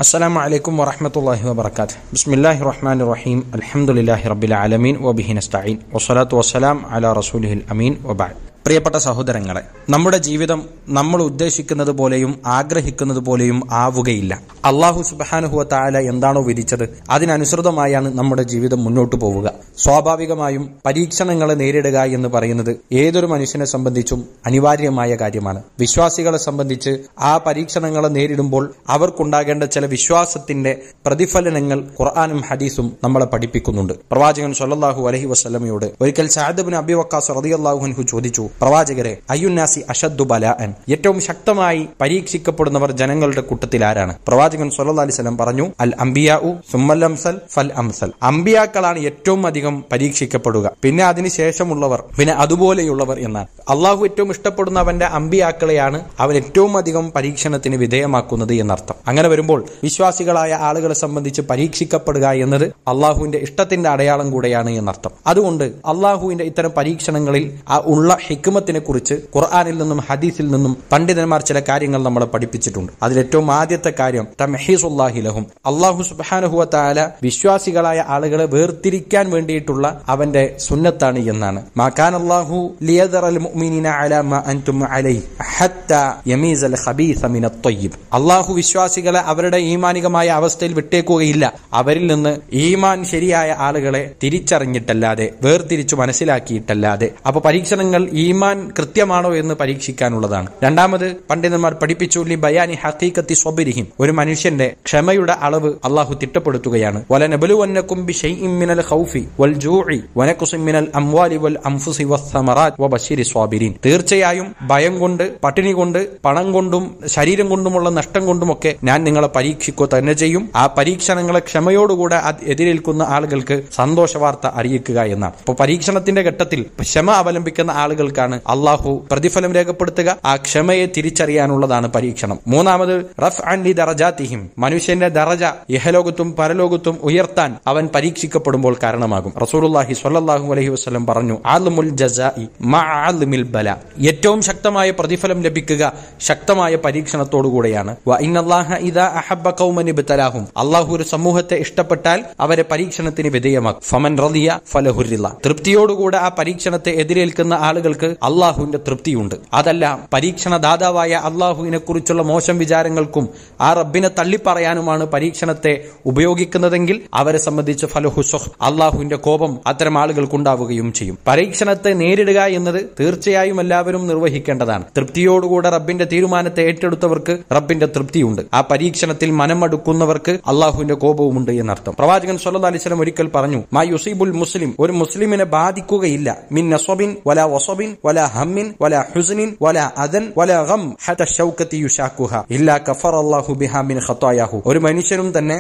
അസ്സലാമു അലൈക്കും വറഹ്മത്തുള്ളാഹി വബറകാതുഹു. ബിസ്മില്ലാഹിർ റഹ്മാനിർ റഹീം. അൽഹംദുലില്ലാഹി റബ്ബിൽ ആലമീൻ വബിഹി നസ്തഈൻ വസ്സലാത്തു വസ്സലാം അലാ റസൂലിഹിൽ അമീൻ വബഅദ്. പ്രിയപ്പെട്ട സഹോദരങ്ങളെ, നമ്മുടെ ജീവിതം നമ്മൾ ഉദ്ദേശിക്കുന്നത് പോലെയും ആഗ്രഹിക്കുന്നത് പോലെയും ആവുകയില്ല. അല്ലാഹു സുബ്ഹാനഹു വ തആല എന്താണോ വിധിച്ചത് അതിനനുസൃതമായാണ് നമ്മുടെ ജീവിതം മുന്നോട്ട് പോവുക. സ്വാഭാവികമായും പരീക്ഷണങ്ങളെ നേരിടുക എന്ന് പറയുന്നത് ഏതൊരു മനുഷ്യനെ സംബന്ധിച്ചും അനിവാര്യമായ കാര്യമാണ്. വിശ്വാസികളെ സംബന്ധിച്ച് ആ പരീക്ഷണങ്ങളെ നേരിടുമ്പോൾ അവർക്കുണ്ടാകേണ്ട ചില വിശ്വാസത്തിന്റെ പ്രതിഫലനങ്ങൾ ഖുർആനും ഹദീസും നമ്മളെ പഠിപ്പിക്കുന്നുണ്ട്. പ്രവാചകൻ സ്വല്ലല്ലാഹു അലൈഹി വസല്ലമയോട് ഒരിക്കൽ സഅദ് ഇബ്നു അബി വഖാസ് റളിയല്ലാഹു അൻഹു ചോദിച്ചു, പ്രവാചകരെ, അയ്യുന്നാസി അശദ്ദു ബലാഅൻ, ഏറ്റവും ശക്തമായി പരീക്ഷിക്കപ്പെടുന്നവർ ജനങ്ങളുടെ കൂട്ടത്തിൽ ആരാണ്? പ്രവാചകൻ സ്വല്ലല്ലാഹു അലൈഹി വസല്ലം പറഞ്ഞു, അൽ അംബിയാഉ സുമ്മൽ അംസൽ ഫൽ അംസൽ. അംബിയാക്കളാണ് ഏറ്റവും അധികം പരീക്ഷിക്കപ്പെടുക, പിന്നെ അതിനുശേഷമുള്ളവർ, പിന്നെ അതുപോലെയുള്ളവർ എന്നാണ്. അള്ളാഹു ഏറ്റവും ഇഷ്ടപ്പെടുന്ന അവന്റെ അംബിയാക്കളെയാണ് അവൻ ഏറ്റവും അധികം പരീക്ഷണത്തിന് വിധേയമാക്കുന്നത് എന്നർത്ഥം. അങ്ങനെ വരുമ്പോൾ വിശ്വാസികളായ ആളുകളെ സംബന്ധിച്ച് പരീക്ഷിക്കപ്പെടുക എന്നത് അള്ളാഹുവിന്റെ ഇഷ്ടത്തിന്റെ അടയാളം കൂടെയാണ് എന്നർത്ഥം. അതുകൊണ്ട് അള്ളാഹുവിന്റെ ഇത്തരം പരീക്ഷണങ്ങളിൽ ഉള്ള ഹിക്മത്തിനെ കുറിച്ച് ഖുർആനിൽ നിന്നും ഹദീസിൽ നിന്നും പണ്ഡിതന്മാർ ചില കാര്യങ്ങൾ നമ്മളെ പഠിപ്പിച്ചിട്ടുണ്ട്. അതിലേറ്റവും ആദ്യത്തെ കാര്യം തംഹീസുല്ലാഹി ലഹും, അല്ലാഹു സുബ്ഹാനഹു വ തആല വിശ്വാസികളായ ആളുകളെ വേർതിരിക്കാൻ വേണ്ടിയിട്ടുള്ള അവന്റെ സുന്നത്താണ് എന്നാണ്. മാ കാനല്ലാഹു ലിയദറൽ മുഅ്മിനീന അലാ മാ അൻതും അലൈഹി ഹത്താ യമീസൽ ഖബീസ മിനത് ത്വയ്യിബ്. അല്ലാഹു വിശ്വാസികളെ അവരുടെ ഈമാനികമായ അവസ്ഥയിൽ വിട്ടേക്കുകയില്ല. അവരിൽ നിന്ന് ഈമാൻ ശരിയായ ആളുകളെ തിരിച്ചറിഞ്ഞിട്ടല്ലാതെ, വേർതിരിച്ചു മനസ്സിലാക്കിയിട്ടല്ലാതെ. അപ്പൊ പരീക്ഷണങ്ങൾ ഈമാൻ കൃത്യമാണോ എന്ന് പരീക്ഷിക്കാനുള്ളതാണ്. രണ്ടാമത് പണ്ഡിതന്മാർ പഠിപ്പിച്ചു, ലി ബയാനി ഹഖീഖത്തി സ്വബിരിഹിം, ഒരു മനുഷ്യന്റെ ക്ഷമയുടെ അളവ് അല്ലാഹു തിട്ടപ്പെടുത്തുകയാണ്. വലനബ്ലുവന്നകും ബിശൈഇൻ മിനൽ ഖൗഫി വൽ ജൂഇ വനഖ്സിൻ മിനൽ അംവാലി വൽ അൻഫുസി വസ്സമറാത്ത് വബശിരി സ്വാബിരീൻ. തീർച്ചയായും ഭയം കൊണ്ട്, പട്ടിണി കൊണ്ട്, പണം കൊണ്ടും ശരീരം കൊണ്ടുമുള്ള നഷ്ടം കൊണ്ടുമൊക്കെ ഞാൻ നിങ്ങളെ പരീക്ഷിക്കുക തന്നെ ചെയ്യും. ആ പരീക്ഷണങ്ങളെ ക്ഷമയോടുകൂടെ എതിരേൽക്കുന്ന ആളുകൾക്ക് സന്തോഷ വാർത്ത അറിയിക്കുക എന്നാണ്. അപ്പോൾ പരീക്ഷണത്തിന്റെ ഘട്ടത്തിൽ ക്ഷമ അവലംബിക്കുന്ന ആളുകൾക്കാണ് അള്ളാഹു പ്രതിഫലം രേഖപ്പെടുത്തുക. ആ ക്ഷമയെ തിരിച്ചറിയാനുള്ളതാണ് പരീക്ഷണം. മൂന്നാമത് റഫ്അൻ ലി ദറജാതിഹിം, മനുഷ്യന്റെ ദറജ ഇഹലോകത്തും പരലോകത്തും ഉയർത്താൻ അവൻ പരീക്ഷിക്കപ്പെടുമ്പോൾ കാരണമാകും. റസൂലുള്ളാഹി സ്വല്ലല്ലാഹു അലൈഹി വസല്ലം പറഞ്ഞു, അൽമുൽ ജസാഇ മഅ അൽമിൽ ബല, ഏറ്റവും ശക്തമായ പ്രതിഫലം ലഭിക്കുക ശക്തമായ പരീക്ഷണത്തോടുകൂടെയാണ്. വ ഇന്നല്ലാഹ ഇദാ അഹബ്ബ ഖൗമൻ ഇബ്തലാഹും, അല്ലാഹു ഒരു സമൂഹത്തെ ഇഷ്ടപ്പെട്ടാൽ അവരെ പരീക്ഷണത്തിന് വിധേയമാക്കും. ഫമൻ റളിയ ഫലഹു റിള, തൃപ്തിയോടുകൂടെ ആ പരീക്ഷണത്തെ എതിരേൽക്കുന്ന ആളുകൾക്ക് അള്ളാഹുവിന്റെ തൃപ്തിയുണ്ട്. അതല്ല, പരീക്ഷണ ദാതാവായ അള്ളാഹുവിനെ കുറിച്ചുള്ള മോശം വിചാരങ്ങൾക്കും ആ റബ്ബിനെ തള്ളിപ്പറയാനുമാണ് പരീക്ഷണത്തെ ഉപയോഗിക്കുന്നതെങ്കിൽ അവരെ സംബന്ധിച്ച് ഫലഹു സുഖ്, അള്ളാഹുവിന്റെ കോപം അത്തരം ആളുകൾക്കുണ്ടാവുകയും ചെയ്യും. പരീക്ഷണത്തെ നേരിടുക എന്നത് തീർച്ചയായും എല്ലാവരും നിർവഹിക്കേണ്ടതാണ്. തൃപ്തിയോടുകൂടെ റബ്ബിന്റെ തീരുമാനത്തെ ഏറ്റെടുത്തവർക്ക് റബ്ബിന്റെ തൃപ്തിയുണ്ട്. ആ പരീക്ഷണത്തിൽ മനമടുക്കുന്നവർക്ക് അള്ളാഹുവിന്റെ കോപവുമുണ്ട് എന്നർത്ഥം. പ്രവാചകൻ സ്വല്ലല്ലാഹു അലൈഹി വസല്ലം ഒരിക്കൽ പറഞ്ഞു, മാ യുസീബുൽ മുസ്ലിം, ഒരു മുസ്ലിമിനെ ബാധിക്കുകയില്ല, മിൻ നസ്ബിൻ വലാ വസബിൻ വലാ ഹമ്മിൻ വലാ ഹുസ്നിൻ വലാ അദൻ വലാ ഗം ഹത്ത ശൗകതി യുശാഖുഹ ഇല്ലാ കഫറല്ലാഹു ബിഹാ മിൻ ഖതായാഹു. ഒരു മനുഷ്യനും തന്നെ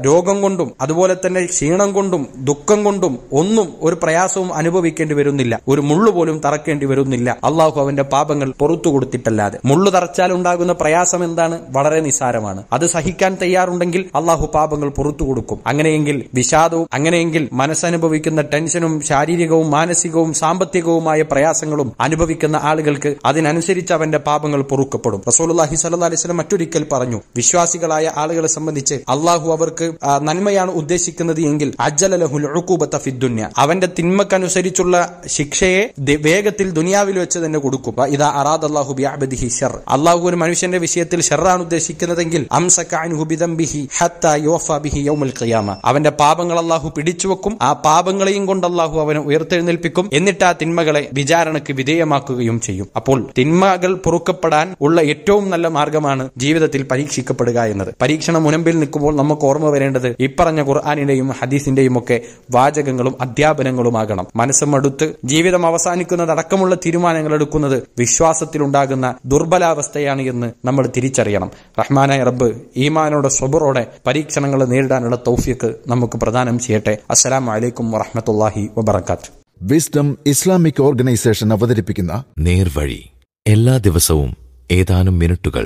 രോഗം കൊണ്ടും അതുപോലെ തന്നെ ക്ഷീണം കൊണ്ടും ദുഃഖം കൊണ്ടും ഒന്നും ഒരു പ്രയാസവും അനുഭവിക്കേണ്ടി വരുന്നില്ല, ഒരു മുള്ളു പോലും തറക്കേണ്ടി വരുന്നില്ല, അള്ളാഹു അവന്റെ പാപങ്ങൾ പുറത്തു കൊടുത്തിട്ടല്ലാതെ. മുള്ളു തറച്ചാൽ ഉണ്ടാകുന്ന പ്രയാസം എന്താണ്? വളരെ നിസാരമാണ്. അത് സഹിക്കാൻ തയ്യാറുണ്ടെങ്കിൽ അള്ളാഹു പാപങ്ങൾ പുറത്തു കൊടുക്കും. അങ്ങനെയെങ്കിൽ വിഷാദവും, അങ്ങനെയെങ്കിൽ മനസ്സനുഭവിക്കുന്ന ടെൻഷനും ശാരീരികവും മാനസികവും സാമ്പത്തികവുമായ പ്രയാസങ്ങളും അനുഭവിക്കുന്ന ആളുകൾക്ക് അതിനനുസരിച്ച് അവന്റെ പാപങ്ങൾ പൊറുക്കപ്പെടും. റസൂലുള്ളാഹി സ്വല്ലല്ലാഹു അലൈഹി വസല്ലം മറ്റൊരിക്കൽ പറഞ്ഞു, വിശ്വാസികളായ ആളുകളെ സംബന്ധിച്ച് അള്ളാഹു അവർക്ക് നന്മയാണ് ഉദ്ദേശിക്കുന്നത് എങ്കിൽ അജ്ജല ലഹുൽ ഉഖൂബത ഫിദ് ദുനിയ, അവന്റെ തിന്മക്കനുസരിച്ചുള്ള ശിക്ഷയെ വേഗത്തിൽ ദുനിയാവിൽ വെച്ച് തന്നെ കൊടുക്കും. ഇദാ അറാദല്ലാഹു ബിഅബ്ദിഹി ശർ, അള്ളാഹു ഒരു മനുഷ്യന്റെ വിഷയത്തിൽ ഷർറാണ് ഉദ്ദേശിക്കുന്നതെങ്കിൽ അംസക അൻഹു ബിദംബിഹി ഹത്താ യുവഫ ബിഹി യൗമൽ ഖിയാമ, അവന്റെ പാപങ്ങൾ അള്ളാഹു പിടിച്ചുവെക്കും. ആ പാപങ്ങളെയും കൊണ്ട് അള്ളാഹു അവനെ ഉയർത്തെഴുന്നേൽപ്പിക്കും. എന്നിട്ട് ആ തിന്മകളെ വിചാരണയ്ക്ക് വിധേയമാക്കുകയും ചെയ്യും. അപ്പോൾ തിന്മകൾ പൊറുക്കപ്പെടാൻ ഉള്ള ഏറ്റവും നല്ല മാർഗമാണ് ജീവിതത്തിൽ പരീക്ഷിക്കപ്പെടുക എന്നത്. പരീക്ഷണം മുൻപിൽ നിൽക്കുമ്പോൾ നമുക്ക് ഓർമ്മ വരേണ്ടത് ഇപ്പറഞ്ഞ ഖുർആനിന്റെയും ഹദീസിന്റെയും ഒക്കെ വാചകങ്ങളും അധ്യാപനങ്ങളുമാകണം. മനസ്സും അടുത്ത് ജീവിതം അവസാനിക്കുന്നതടക്കമുള്ള തീരുമാനങ്ങൾ എടുക്കുന്നത് വിശ്വാസത്തിലുണ്ടാകുന്ന ദുർബലാവസ്ഥയാണ് എന്ന് നമ്മൾ തിരിച്ചറിയണം. റഹ്മാനായ റബ്ബ് ഈമാനോടെ സ്വബറോടെ പരീക്ഷണങ്ങൾ നേരിടാനുള്ള തൗഫീഖ് നമുക്ക് പ്രദാനം ചെയ്യട്ടെ. അസ്സലാമു അലൈക്കും വറഹ്മത്തുള്ളാഹി വബറകാതുഹു. വിസ്ഡം ഇസ്ലാമിക് ഓർഗനൈസേഷൻ അവതരിപ്പിക്കുന്ന നേർവഴി, എല്ലാ ദിവസവും ഏതാനും മിനിറ്റുകൾ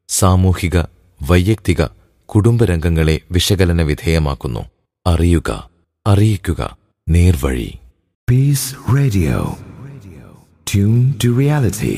സാമൂഹിക, വൈയക്തിക, കുടുംബരംഗങ്ങളെ വിശകലന വിധേയമാക്കുന്നു. അറിയുക, അറിയിക്കുക. നേർവഴി. Peace Radio. Tune to reality.